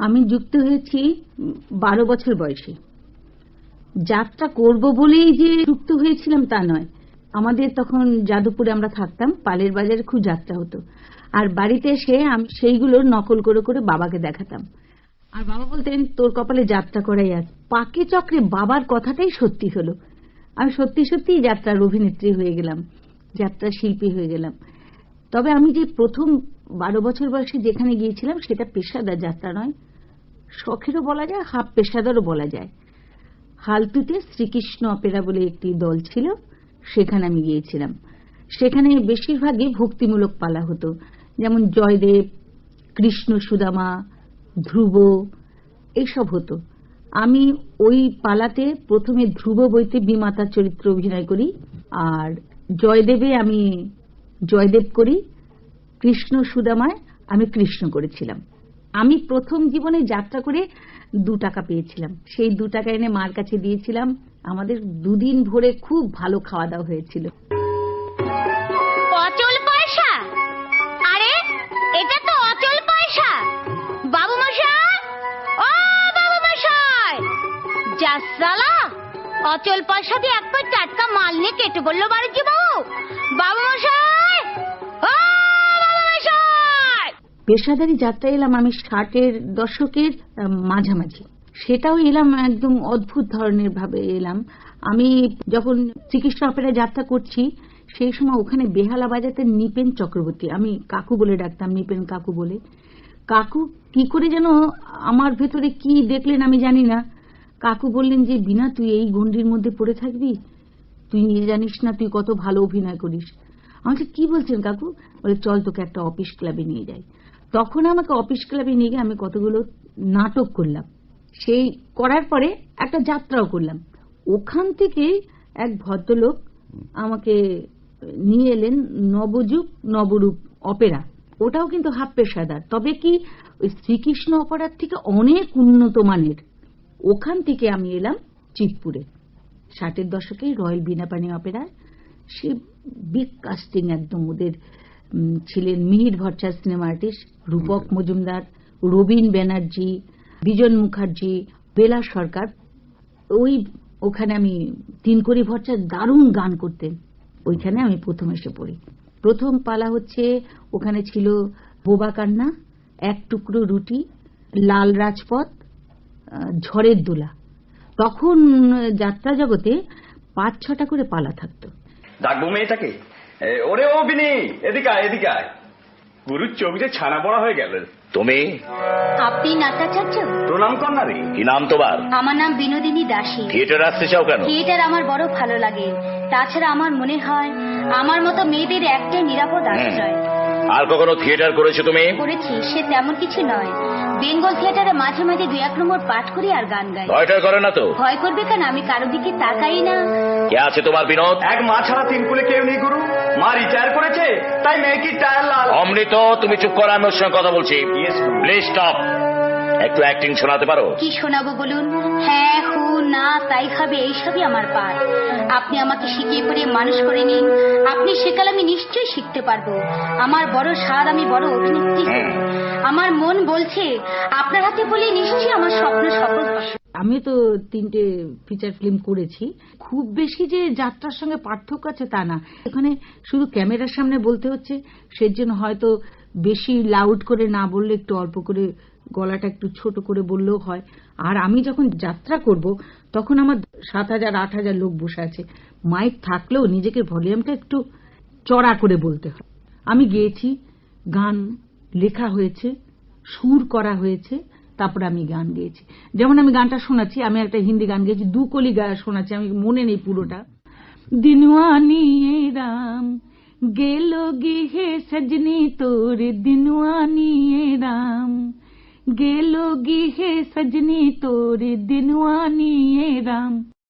আমি যুক্ত হয়েছি 12 বছর বয়সে। যাত্রা করব বলেই যে যুক্ত হয়েছিলাম তা নয়। আমাদের তখন যাদবপুরে আমরা থাকতাম, পালের বাজারে খুব যাত্রা হতো। আর বাড়িতে এসে আমি সেইগুলোর নকল করে করে বাবাকে দেখাতাম। আর বাবা বলতেন, তোর কপালে যাত্রা করাই আছে। পাকে চক্রে বাবার কথাটাই সত্যি হলো। আমি সত্যি সত্যি যাত্রার অভিনেত্রী হয়ে গেলাম, যাত্রা শিল্পী হয়ে গেলাম। তবে আমি যে প্রথম 12 বছর বয়সে যেখানে গিয়েছিলাম সেটা পেশাদার যাত্রা নয়, শখেরও বলা যায়, হাফ পেশাদারও বলা যায়। হালতুতে শ্রীকৃষ্ণ অপেরা বলে একটি দল ছিল, সেখানে আমি গিয়েছিলাম। সেখানে বেশিরভাগই ভক্তিমূলক পালা হতো, যেমন জয়দেব, কৃষ্ণ সুদামা, ধ্রুব, এইসব হতো। আমি ওই পালাতে প্রথমে ধ্রুব বইতে বিমাতার চরিত্র অভিনয় করি, আর জয়দেবে আমি জয়দেব করি, কৃষ্ণ সুদামায় আমি কৃষ্ণ করেছিলাম। আমি প্রথম জীবনে যাত্রা করে 2 টাকা পেয়েছিলাম। সেই 2 টাকা এনে মার কাছে দিয়েছিলাম। আমাদের 2 দিন ভরে খুব ভালো খাওয়া দাওয়া হয়েছিল। অচল পয়সা? আরে এটা তো অচল পয়সা। বাবু মশাই, ও বাবু মশাই, যা সালা, অচল পয়সা দিয়ে এক পা টাটকা মাল নিয়ে কেটে বললো বাড়ির বাবু। বাবু মশাই, ও বাবু মশাই। পেশাদারি যাত্রা এলাম আমি 60-এর দশকের মাঝামাঝি। সেটাও এলাম একদম অদ্ভুত ধরনের ভাবে এলাম। আমি যখন শ্রীকৃষ্ণ অপেরা যাত্রা করছি সেই সময় ওখানে বেহালা বাজাতেন নিপেন চক্রবর্তী। আমি কাকু বলে ডাকতাম, নিপেন কাকু বলে। কাকু কি করে যেন আমার ভেতরে কি দেখলেন আমি জানি না, কাকু বললেন যে, বিনা তুই এই গণ্ডির মধ্যে পড়ে থাকবি? তুই নিজে জানিস না তুই কত ভালো অভিনয় করিস। আমাকে কি বলছেন কাকু? বলে, চল তোকে একটা অফিস ক্লাবে নিয়ে যাই। তখন আমাকে অফিস ক্লাবে নিয়ে গিয়ে আমি কতগুলো নাটক করলাম। সেই করার পরে একটা যাত্রাও করলাম। ওখান থেকে এক ভদ্রলোক আমাকে নিয়ে এলেন নবযুগ নবরূপ অপেরা। ওটাও কিন্তু হাফ পেশাদার, তবে কি ওই শ্রীকৃষ্ণ অপেরার থেকে অনেক উন্নত মানের। ওখান থেকে আমি এলাম চিতপুরে 60-এর দশকে রয়্যাল বীণাপাণি অপেরায়। সে বিগ কাস্টিং একদম। ওদের ছিলেন মিহির ভট্টাচার্য সিনেমা আর্টিস্ট, রূপক মজুমদার, রবীন ব্যানার্জি, বিজন মুখার্জি, বেলা সরকার। ওখানে আমি তিনকড়ি ভট্টাচার্য দারুণ গান করতেন, ওইখানে আমি প্রথম এসে পড়ি। প্রথম পালা হচ্ছে, ওখানে ছিল বোবা কান্না, এক টুকরো রুটি, লাল রাজপথ, ঝড়ের দোলা। তখন যাত্রা জগতে 5-6টা করে পালা থাকতো। ডাকবো মেয়েটাকে, ওরে ও বিনি, এদিকে আয়, এদিকে আয়। গুরুর চোখ যে ছানা পড়া হয়ে গেল। তুমি? আপনি নাট্যাচার্য? প্রণাম কর না রে। কি নাম তোমার? আমার নাম বিনোদিনী দাসী। থিয়েটার আসতে চাও কেন? থিয়েটার আমার বড় ভালো লাগে। তাছাড়া আমার মনে হয় আমার মতো মেয়েদের একটাই নিরাপদ আশ্রয়। আর কখনো থিয়েটার করেছো তুমি? করেছি, সে তেমন কিছু নয়। বেঙ্গল থিয়েটারে মাঝে মাঝে 2-1 নম্বর পাঠ করি আর গান গাই। ভয়টা করে না তো? ভয় করবে কেন? আমি কারো দিকে তাকাই না। কে আছে তোমার বিনোদ? এক মা ছাড়া 3 কুলে কেউ নেই গুরু। মা রিটায়ার করেছে, তাই মেয়ে কি টায়ার লাল। অমৃত, তুমি চুপ করো, আমি ওর সঙ্গে কথা বলছি। Please stop. একটু অ্যাক্টিং শোনাতে পারো? কি শোনাবো বলুন? হ্যাঁ, হু, না, তাই হবে, এইসবই আমার পাঠ। আপনি আমাকে শিখিয়ে পড়ে মানুষ করে নিন। আপনি শেখালে আমি নিশ্চয়ই শিখতে পারবো। আমার বড় স্বাদ, আমি বড় অভিনেত্রী। আমার মন বলছে আপনার হাতে বলে নিশ্চয়ই আমার স্বপ্ন সফল হবে। আমি তো 3টে ফিচার ফিল্ম করেছি। খুব বেশি যে যাত্রার সঙ্গে পার্থক্য আছে তা না। এখানে শুধু ক্যামেরার সামনে বলতে হচ্ছে, সেজন্য হয়তো বেশি লাউড করে না বললে, একটু অল্প করে গলাটা একটু ছোট করে বললেও হয়। আর আমি যখন যাত্রা করব তখন আমার 7,000-8,000 লোক বসে আছে। মাইক থাকলেও নিজেকে ভলিউমটা একটু চড়া করে বলতে হয়। আমি গেয়েছি, গান লেখা হয়েছে, সুর করা হয়েছে, তারপরে আমি গান গেয়েছি। যেমন আমি গানটা শোনাচ্ছি, আমি একটা হিন্দি গান গেয়েছি, 2 কলি শোনাচ্ছি, আমি মনে নেই পুরোটা। দিনওয়ানি রাম গেলোগি হে সজনী তোর, দিনওয়ানি রাম গেলোগি হে সজনী তোর, দিনওয়ানি রাম।